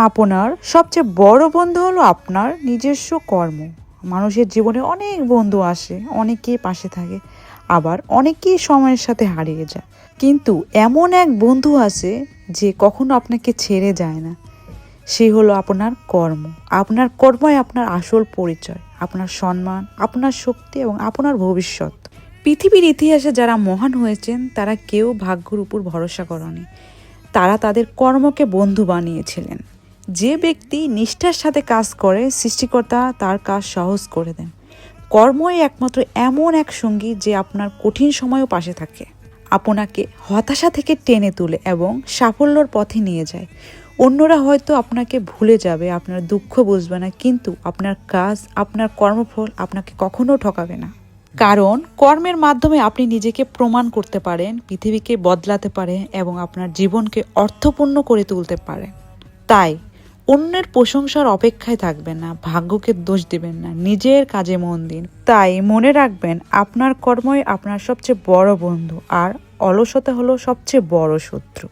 আপনার সবচেয়ে বড় বন্ধু হলো আপনার নিজস্ব কর্ম। মানুষের জীবনে অনেক বন্ধু আসে, অনেকেই পাশে থাকে, আবার অনেকেই সময়ের সাথে হারিয়ে যায়। কিন্তু এমন এক বন্ধু আছে যে কখনো আপনাকে ছেড়ে যায় না। সে হলো আপনার কর্ম। আপনার কর্মই আপনার আসল পরিচয়, আপনার সম্মান, আপনার শক্তি এবং আপনার ভবিষ্যৎ। পৃথিবীর ইতিহাসে যারা মহান হয়েছেন তারা কেউ ভাগ্যের উপর ভরসা করেনি, তারা তাদের কর্মকে বন্ধু বানিয়েছিলেন। যে ব্যক্তি নিষ্ঠার সাথে কাজ করে, সৃষ্টিকর্তা তার কাজ সহজ করে দেন। কর্মই একমাত্র এমন এক সঙ্গী যে আপনার কঠিন সময়েও পাশে থাকে, আপনাকে হতাশা থেকে টেনে তুলে এবং সাফল্যর পথে নিয়ে যায়। অন্যরা হয়তো আপনাকে ভুলে যাবে, আপনার দুঃখ বুঝবে না, কিন্তু আপনার কাজ, আপনার কর্মফল আপনাকে কখনো ঠকাবে না। কারণ কর্মের মাধ্যমে আপনি নিজেকে প্রমাণ করতে পারেন, পৃথিবীকে বদলাতে পারেন এবং আপনার জীবনকে অর্থপূর্ণ করে তুলতে পারেন। তাই অন্যের প্রশংসার অপেক্ষায় থাকবেন না, ভাগ্যকে দোষ দিবেন না, নিজের কাজে মন দিন। তাই মনে রাখবেন, আপনার কর্মই আপনার সবচেয়ে বড় বন্ধু, আর অলসতা হলো সবচেয়ে বড় শত্রু।